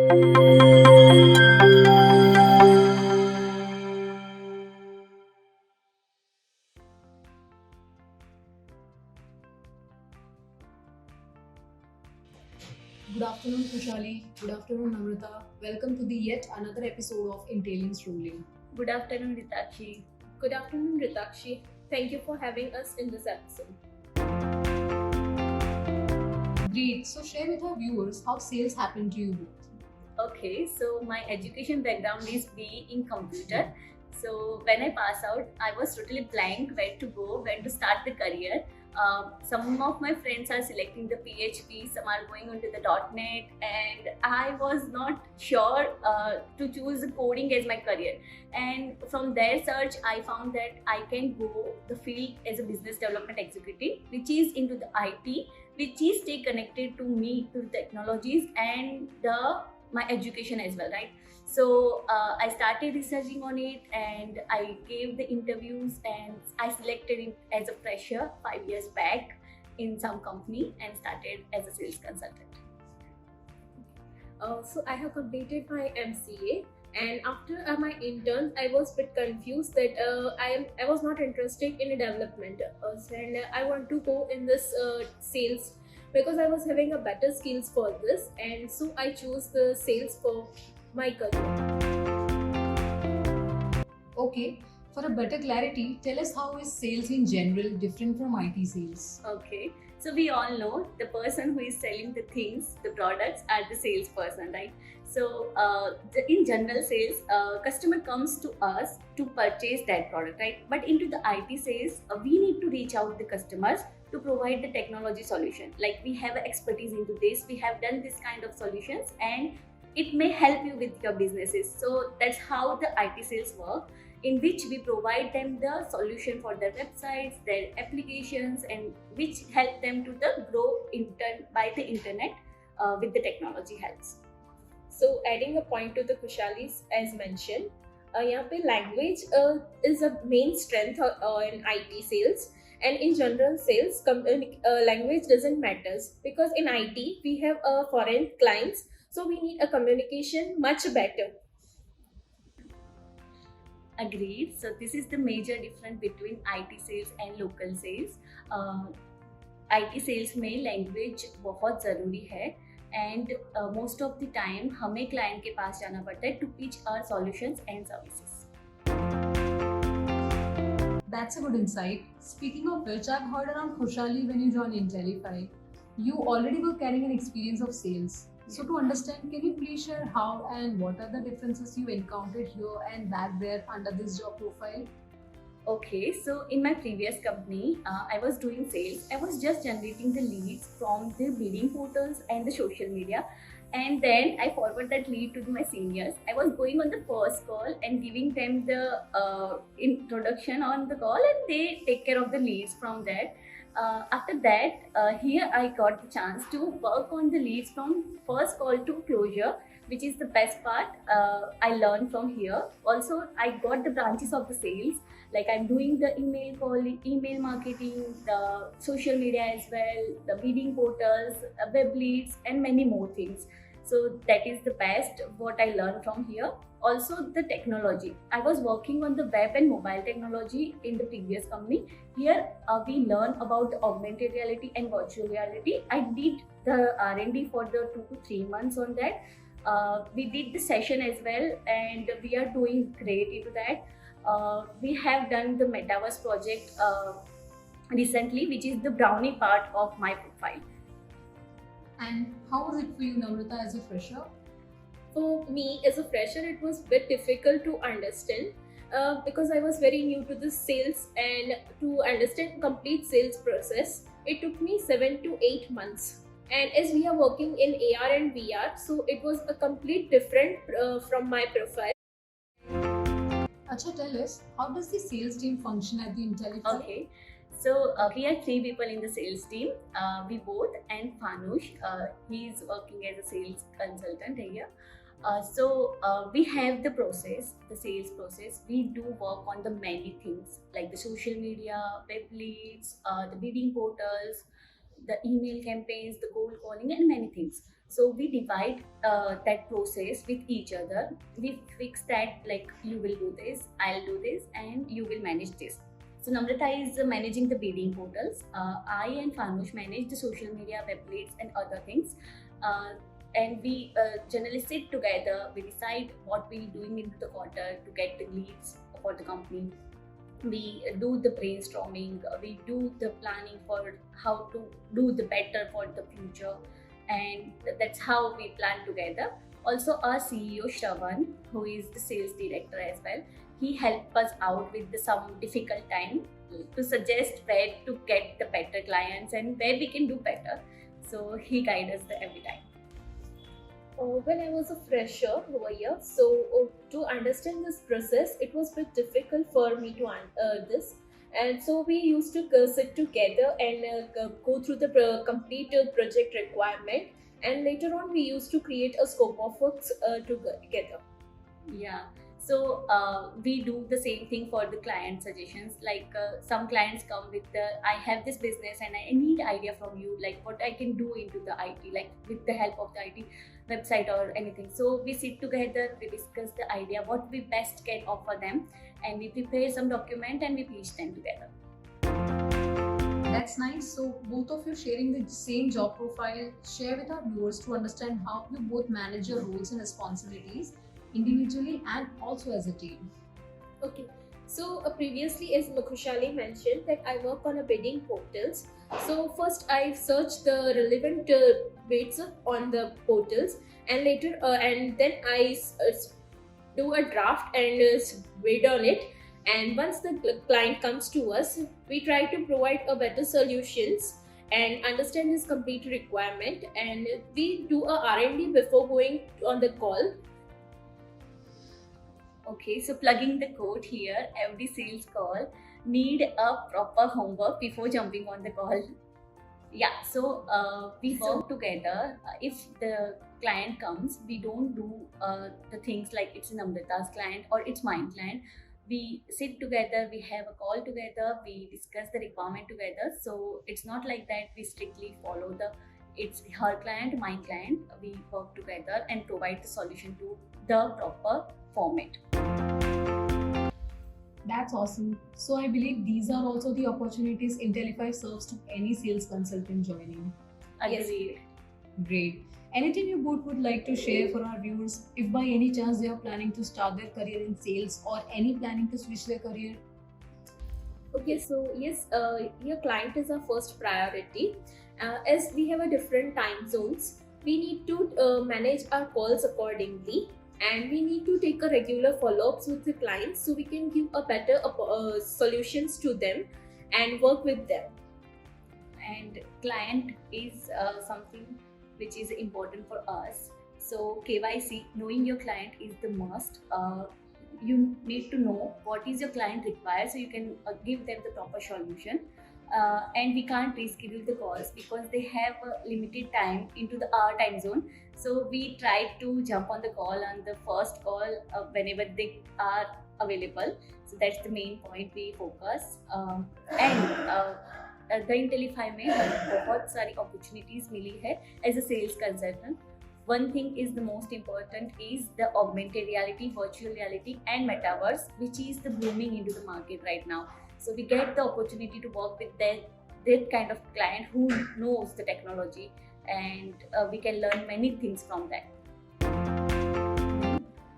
Good afternoon, Kushali. Good afternoon, Namrata. Welcome to the yet another episode of Intellians Ruling. Good afternoon, Ritakshi. Good afternoon, Ritakshi. Thank you for having us in this episode. Great. So share with our viewers how sales happened to you both. Okay, so my education background is BE in computer. So when I pass out, I was totally blank where to go, when to start the career. Some of my friends are selecting the PHP, some are going into the .NET, and I was not sure to choose coding as my career. And from their search, I found that I can go the field as a business development executive, which is into the IT, which is stay connected to me, to technologies and my education as well, right? So I started researching on it and I gave the interviews and I selected it as a fresher 5 years back in some company and started as a sales consultant. So I have completed my MCA, and after my interns, I was a bit confused that I was not interested in development, and I want to go in this sales because I was having a better skills for this, and so I chose the sales for my career. Okay. For a better clarity, tell us how is sales in general different from IT sales? Okay, so we all know the person who is selling the things, the products, are the salesperson, right? So in general sales, customer comes to us to purchase that product, right? But into the IT sales, we need to reach out the customers to provide the technology solution. Like we have expertise into this, we have done this kind of solutions, and it may help you with your businesses. So that's how the IT sales work, in which we provide them the solution for their websites, their applications, and which help them to the grow by the internet with the technology helps. So adding a point to the Kushali's as mentioned, यहाँ पे language is a main strength in IT sales, and in general sales language doesn't matters because in IT we have foreign clients, so we need a communication much better. Agreed. So this is the major difference between IT sales and local sales. IT sales में language बहुत ज़रूरी है and most of the time हमें client के पास जाना पड़ता है to pitch our solutions and services. That's a good insight. Speaking of which, I've heard around Khushali when you joined Intellify, you already were carrying an experience of sales. So to understand, can you please share how and what are the differences you encountered here and back there under this job profile? Okay, so in my previous company, I was doing sales. I was just generating the leads from the bidding portals and the social media. And then I forward that lead to my seniors. I was going on the first call and giving them the introduction on the call, and they take care of the leads from that. After that, here I got the chance to work on the leads from first call to closure, which is the best part. I learned from here. Also, I got the branches of the sales. Like I'm doing the email calling, email marketing, the social media as well, the bidding portals, web leads, and many more things. So that is the best what I learned from here. Also the technology. I was working on the web and mobile technology in the previous company. Here we learn about the augmented reality and virtual reality. I did the R&D for the 2 to 3 months on that. We did the session as well, and we are doing great into that. We have done the metaverse project recently, which is the brownie part of my profile. And how was it for you, Namrata, as a fresher? For me as a fresher, it was a bit difficult to understand because I was very new to the sales, and to understand complete sales process, it took me 7 to 8 months. And as we are working in AR and VR, so it was a complete different from my profile. Acha, tell us, how does the sales team function at the Intellify? Okay, so we are 3 people in the sales team. We both and Fanush, he is working as a sales consultant here. We have the process, the sales process. We do work on the many things like the social media, web leads, the bidding portals, the email campaigns, the cold calling, and many things. So we divide that process with each other. We fix that, like, you will do this, I'll do this, and you will manage this. So Namrata is managing the bidding portals. I and Fanush manage the social media, web leads, and other things. And we generally sit together. We decide what we'll doing into the quarter to get the leads for the company. We do the brainstorming. We do the planning for how to do the better for the future, and that's how we plan together. Also, our CEO Shravan, who is the sales director as well, he helped us out with some difficult time to suggest where to get the better clients and where we can do better. So he guides us every time. When I was a fresher over here, so to understand this process, it was a bit difficult for me to this. And so we used to sit together and go through the complete project requirement. And later on, we used to create a scope of works together. Yeah. So we do the same thing for the client suggestions. Like some clients come with I have this business and I need idea from you, like what I can do into the IT, like with the help of the IT website or anything. So we sit together, we discuss the idea, what we best can offer them, and we prepare some document and we pitch them together. That's nice. So both of you sharing the same job profile, share with our viewers to understand how you both manage your roles and responsibilities individually and also as a team. Okay, so previously, as Khushali mentioned, that I work on a bidding portals. So first, I search the relevant bids on the portals, and later, and then I do a draft and bid on it. And once the client comes to us, we try to provide a better solutions and understand his complete requirement. And we do a R&D before going on the call. Okay, so plugging the code here, every sales call need a proper homework before jumping on the call. Yeah, so we work together. If the client comes, we don't do the things like it's Namrata's client or it's my client. We sit together, we have a call together, we discuss the requirement together. So it's not like that we strictly follow it's her client, my client. We work together and provide the solution to the proper format. That's awesome. So I believe these are also the opportunities Intellify serves to any sales consultant joining. Agreed. Great. Anything you both would like to share for our viewers, if by any chance they are planning to start their career in sales or any planning to switch their career? Okay, so yes, your client is our first priority. As we have a different time zones, we need to manage our calls accordingly, and we need to take a regular follow-ups with the clients so we can give a better solutions to them and work with them. And client is something which is important for us. So KYC, knowing your client, is the must. You need to know what is your client requires so you can give them the proper solution. And we can't reschedule the calls because they have a limited time into our time zone. So we try to jump on the call on the first call whenever they are available. So that's the main point we focus. The Intellify में हमें बहुत सारी opportunities मिली है as a sales consultant. One thing is the most important is the augmented reality, virtual reality, and metaverse, which is the blooming into the market right now. So we get the opportunity to work with that kind of client who knows the technology, and we can learn many things from that.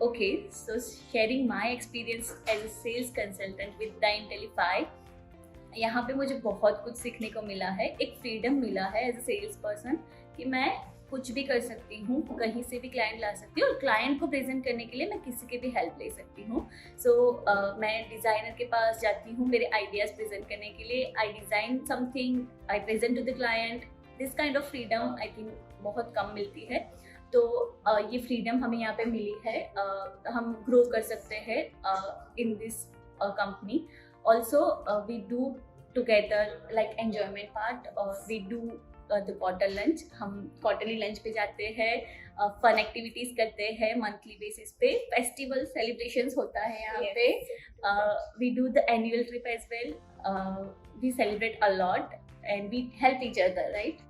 Okay, so sharing my experience as a sales consultant with the Intellify, यहाँ पे मुझे बहुत कुछ सीखने को मिला है. एक फ्रीडम मिला है एज अ सेल्स पर्सन कि मैं कुछ भी कर सकती हूँ, कहीं से भी क्लाइंट ला सकती हूँ, और क्लाइंट को प्रेजेंट करने के लिए मैं किसी के भी हेल्प ले सकती हूँ. सो मैं डिज़ाइनर के पास जाती हूँ मेरे आइडियाज़ प्रेजेंट करने के लिए. I design something, I present to the client. This kind of freedom I think बहुत कम मिलती है. तो ये फ्रीडम हमें यहाँ पे मिली है. हम ग्रो कर सकते हैं in this company. Also, we do together like enjoyment part. We do the quarter lunch. हम quarterly lunch पे जाते हैं, fun activities करते हैं monthly basis पे. Festival celebrations होता है यहाँ पे. We do the annual trip as well. We celebrate a lot and we help each other, right?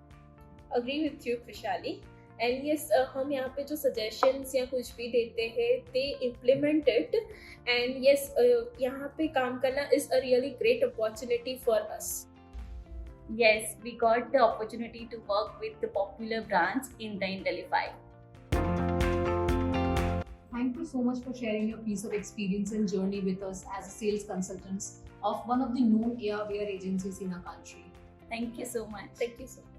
Agree with you, Khushali. And yes हम यहाँ पे जो सजेशंस या कुछ भी देते हैं they implement it and yes यहाँ पे काम करना is a really great opportunity for us. Yes, we got the opportunity to work with the popular brands in the Intellify. Thank you so much for sharing your piece of experience and journey with us as a sales consultants of one of the known AR/VR agencies in our country. Thank you so much. Thank you so much.